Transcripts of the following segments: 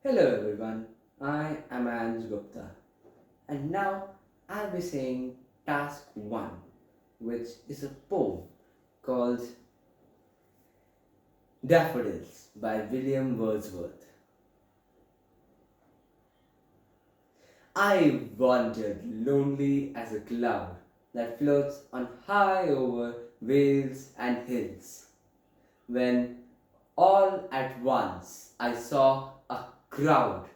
Hello everyone, I am Anj Gupta and now I'll be saying task 1, which is a poem called Daffodils by William Wordsworth. I wandered lonely as a cloud that floats on high over vales and hills, when all at once I saw a crowd,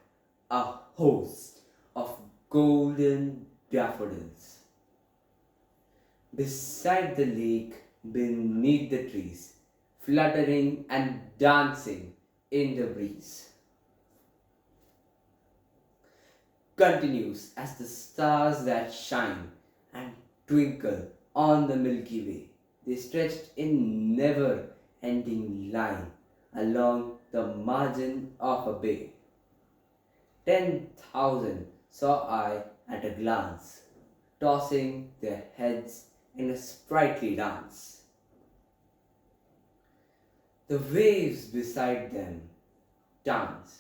a host of golden daffodils. Beside the lake, beneath the trees, fluttering and dancing in the breeze. Continues as the stars that shine and twinkle on the Milky Way. They stretched in never ending line along the margin of a bay. 10,000 saw I at a glance, tossing their heads in a sprightly dance. The waves beside them danced,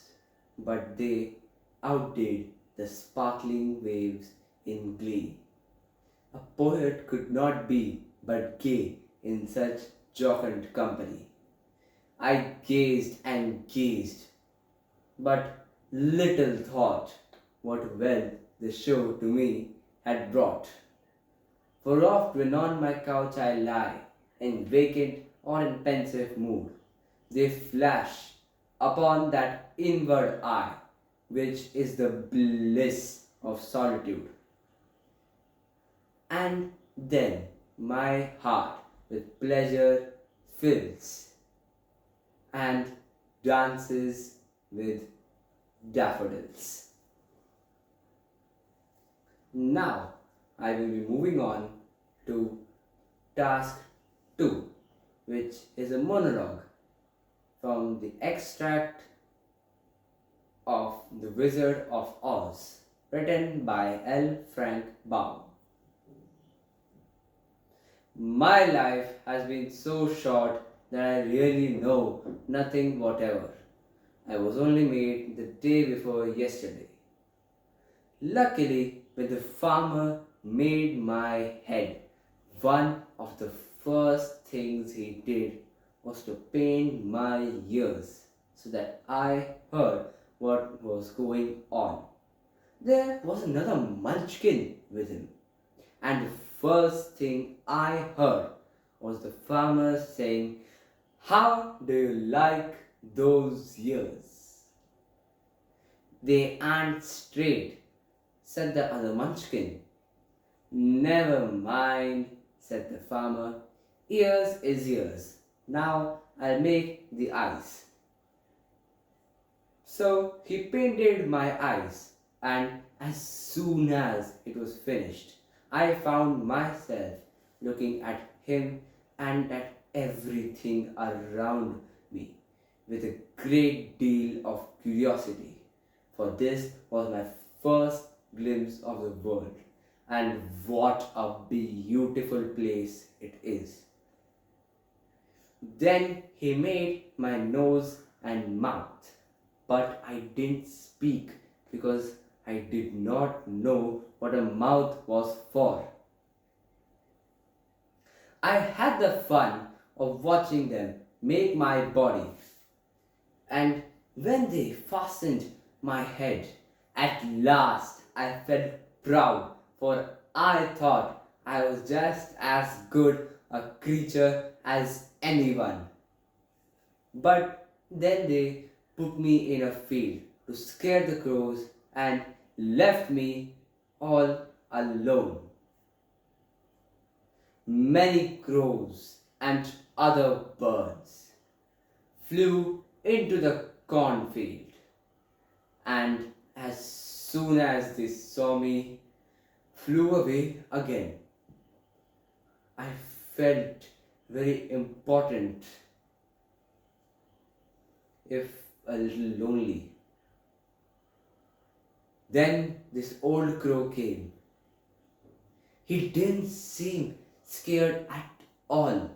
but they outdid the sparkling waves in glee. A poet could not be but gay in such jocund company. I gazed and gazed, but little thought what wealth the show to me had brought. For oft when on my couch I lie, in vacant or in pensive mood, they flash upon that inward eye, which is the bliss of solitude. And then my heart with pleasure fills and dances with daffodils. Now I will be moving on to task 2, which is a monologue from the extract of The Wizard of Oz, written by L. Frank Baum. My life has been so short that I really know nothing whatever. I was only made the day before yesterday. Luckily, when the farmer made my head, one of the first things he did was to paint my ears so that I heard what was going on. There was another munchkin with him, and the first thing I heard was the farmer saying, "How do you like those ears?" "They aren't straight," said the other munchkin. "Never mind," said the farmer. "Ears is ears. Now I'll make the eyes." So he painted my eyes, and as soon as it was finished, I found myself looking at him and at everything around me with a great deal of curiosity, for this was my first glimpse of the world, and what a beautiful place it is. Then he made my nose and mouth, but I didn't speak because I did not know what a mouth was for. I had the fun of watching them make my body, and when they fastened my head, at last I felt proud, for I thought I was just as good a creature as anyone. But then they put me in a field to scare the crows and left me all alone. Many crows and other birds flew into the cornfield, and as soon as they saw me, flew away again. I felt very important, if a little lonely. Then this old crow came. He didn't seem scared at all.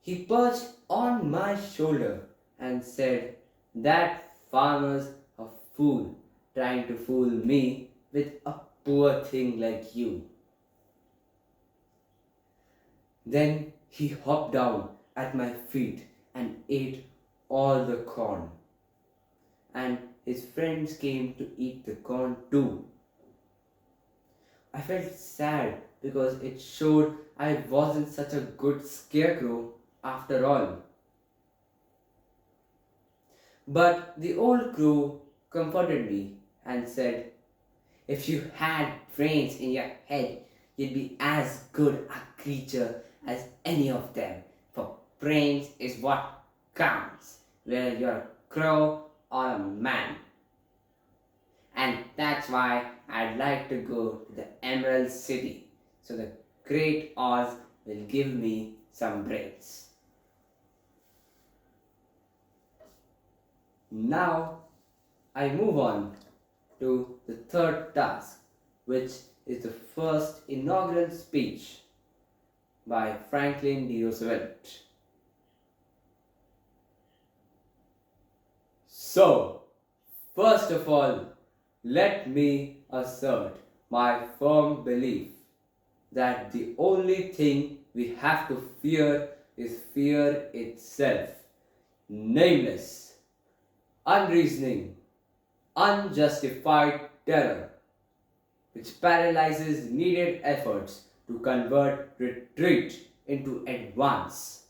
He perched on my shoulder and said, That farmer's a fool trying to fool me with a poor thing like you. Then he hopped down at my feet and ate all the corn. And his friends came to eat the corn too. I felt sad because it showed I wasn't such a good scarecrow after all. But the old crow comforted me and said, if you had brains in your head, you'd be as good a creature as any of them. For brains is what counts, whether you're a crow or a man. And that's why I'd like to go to the Emerald City, so the Great Oz will give me some brains. Now I move on to the third task, which is the first inaugural speech by Franklin D. Roosevelt. So, first of all, let me assert my firm belief that the only thing we have to fear is fear itself. Nameless, unreasoning, unjustified terror, which paralyzes needed efforts to convert retreat into advance.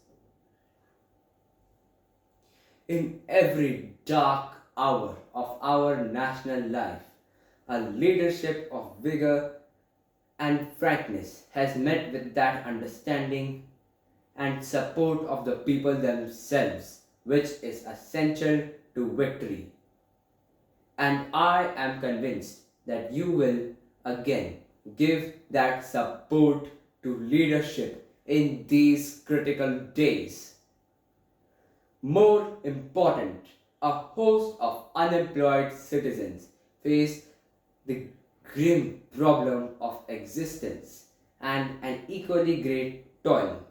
In every dark hour of our national life, a leadership of vigor and frankness has met with that understanding and support of the people themselves, which is essential to victory. And I am convinced that you will again give that support to leadership in these critical days. More important, a host of unemployed citizens face the grim problem of existence and an equally great toil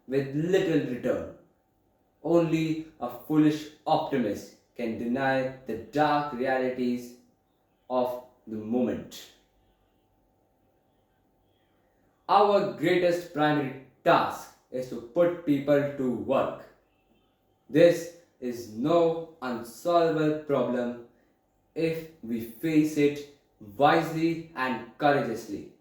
with little return. Only a foolish optimist can deny the dark realities of the moment. Our greatest primary task is to put people to work. This is no unsolvable problem if we face it wisely and courageously.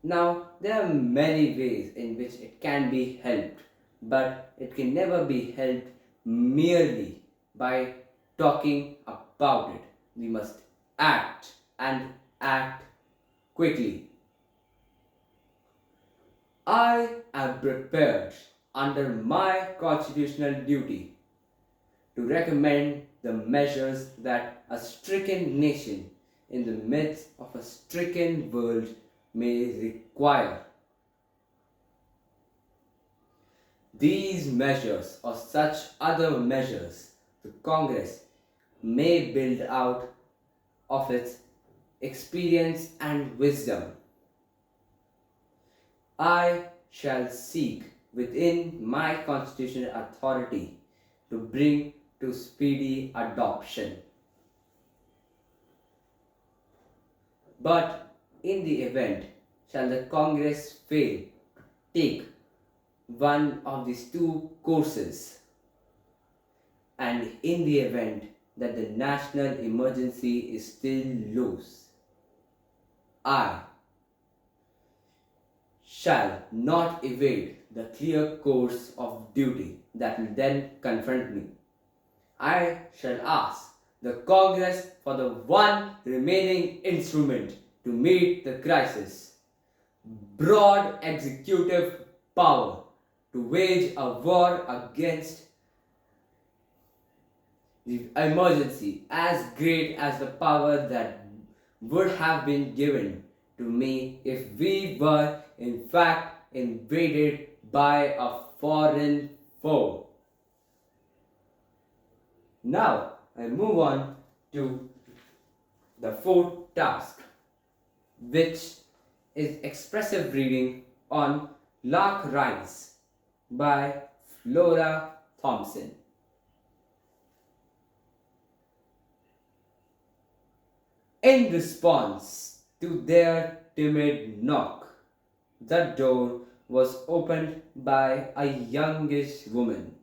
Now, there are many ways in which it can be helped, but it can never be helped merely by talking about it. We must act and act quickly. I am prepared under my constitutional duty to recommend the measures that a stricken nation in the midst of a stricken world may require. These measures or such other measures the Congress may build out of its experience and wisdom. I shall seek within my constitutional authority to bring to speedy adoption. But in the event shall the Congress fail to take one of these two courses, and in the event that the national emergency is still loose, I shall not evade the clear course of duty that will then confront me. I shall ask the Congress for the one remaining instrument to meet the crisis, broad executive power to wage a war against the emergency as great as the power that would have been given to me if we were in fact invaded by a foreign foe. Now I move on to the fourth task, which is expressive reading on Lark Rise by Flora Thompson. In response to their timid knock, the door was opened by a youngish woman.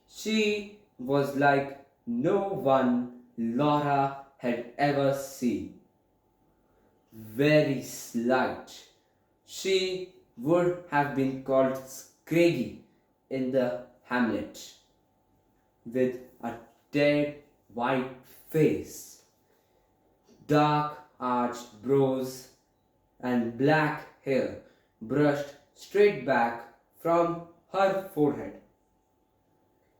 She was like no one Laura had ever seen. Very slight. She would have been called scraggy in the hamlet, with a dead white face, dark arched brows, and black hair brushed straight back from her forehead.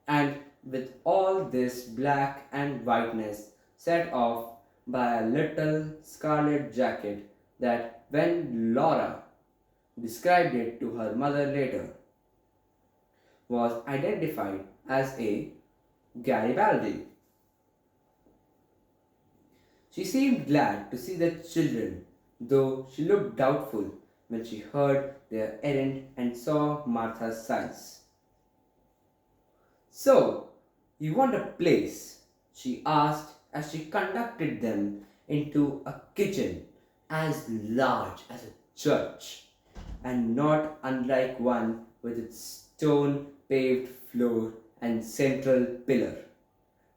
And with all this black and whiteness set off by a little scarlet jacket that, when Laura described it to her mother later, was identified as a Garibaldi. She seemed glad to see the children, though she looked doubtful when she heard their errand and saw Martha's sighs. "So, you want a place?" she asked as she conducted them into a kitchen as large as a church, and not unlike one with its stone paved floor and central pillar.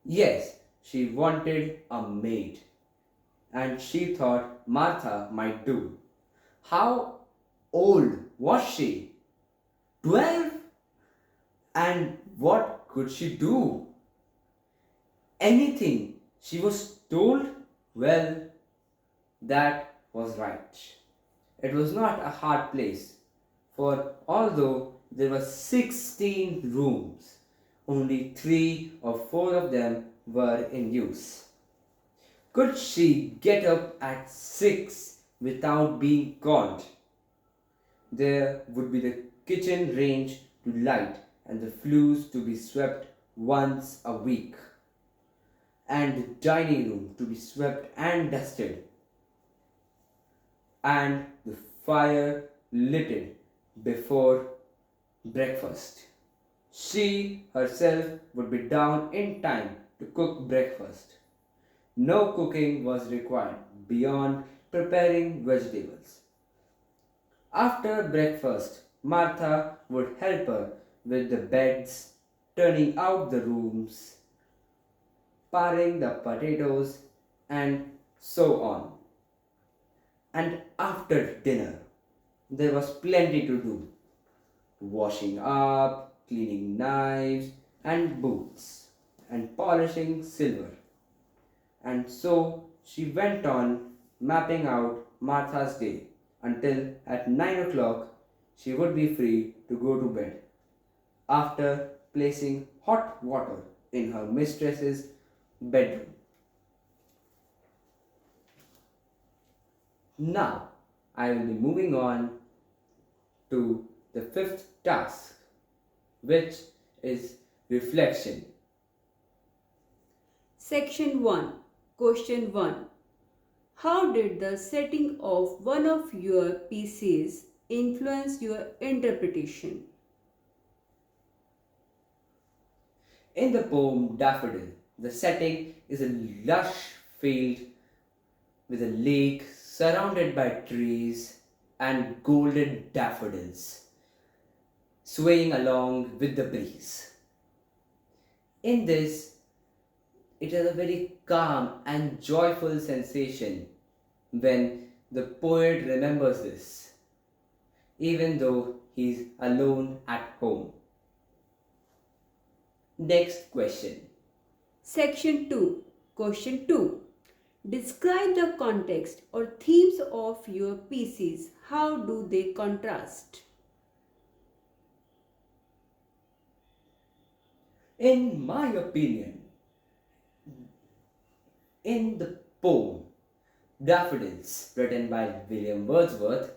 Yes, she wanted a maid, and she thought Martha might do. How old was she? 12? And what could she do? Anything she was told? Well, that was right. It was not a hard place, for although there were 16 rooms, only 3 or 4 of them were in use. Could she get up at 6 without being caught? There would be the kitchen range to light and the flues to be swept once a week, and the dining room to be swept and dusted, and the fire lit before breakfast. She herself would be down in time to cook breakfast. No cooking was required beyond preparing vegetables. After breakfast, Martha would help her with the beds, turning out the rooms, paring the potatoes, and so on. And after dinner, there was plenty to do: washing up, cleaning knives and boots, and polishing silver. And so she went on mapping out Martha's day until at 9 o'clock she would be free to go to bed, after placing hot water in her mistress's bedroom. Now I will be moving on to the fifth task, which is reflection. Section 1. Question 1. How did the setting of one of your pieces influence your interpretation? In the poem Daffodil, the setting is a lush field with a lake surrounded by trees and golden daffodils swaying along with the breeze. In this, it is a very calm and joyful sensation when the poet remembers this, even though he is alone at home. Next question. Section 2. Question 2. Describe the context or themes of your pieces. How do they contrast? In my opinion, in the poem Daffodils, written by William Wordsworth,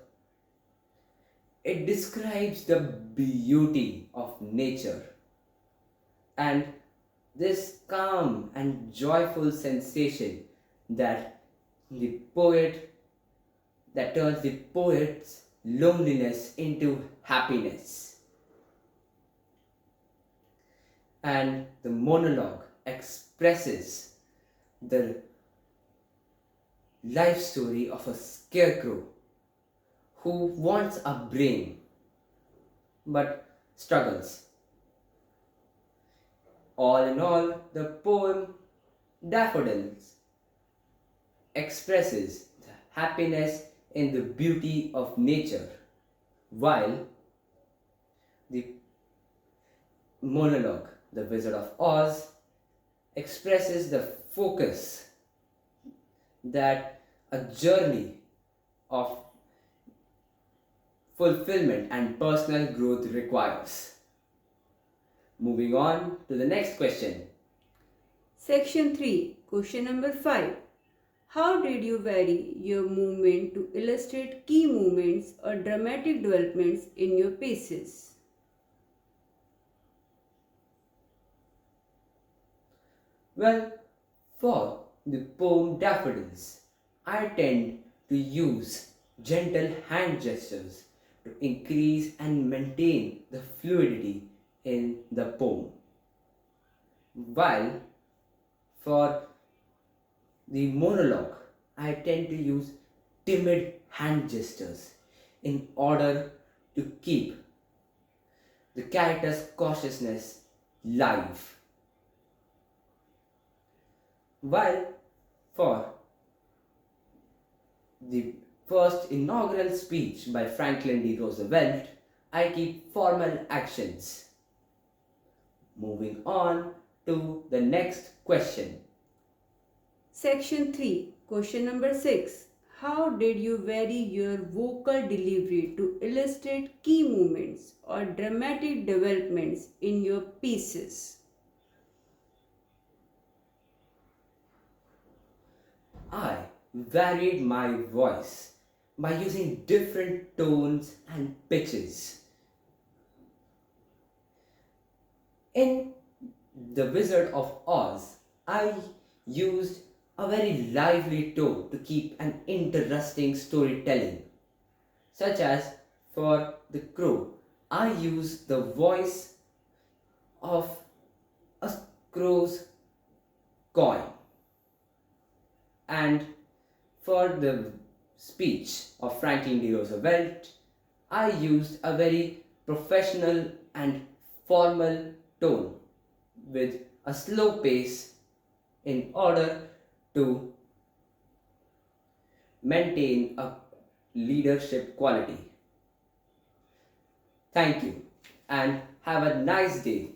it describes the beauty of nature and this calm and joyful sensation that the poet that turns the poet's loneliness into happiness. And the monologue expresses the life story of a scarecrow who wants a brain but struggles. All in all, the poem Daffodils expresses the happiness in the beauty of nature, while the monologue, The Wizard of Oz, expresses the focus that a journey of fulfillment and personal growth requires. Moving on to the next question. Section 3, question number 5. How did you vary your movement to illustrate key moments or dramatic developments in your pieces? Well, for the poem Daffodils, I tend to use gentle hand gestures to increase and maintain the fluidity in the poem. While for the monologue, I tend to use timid hand gestures in order to keep the character's cautiousness live. While for the first inaugural speech by Franklin D. Roosevelt, I keep formal actions. Moving on to the next question. Section 3, question number 6. How did you vary your vocal delivery to illustrate key moments or dramatic developments in your pieces? I varied my voice by using different tones and pitches. In The Wizard of Oz, I used a very lively tone to keep an interesting storytelling, such as for the crow, I used the voice of a crow's coin, and for the speech of Franklin D. Roosevelt, I used a very professional and formal tone with a slow pace in order to maintain a leadership quality. Thank you and have a nice day.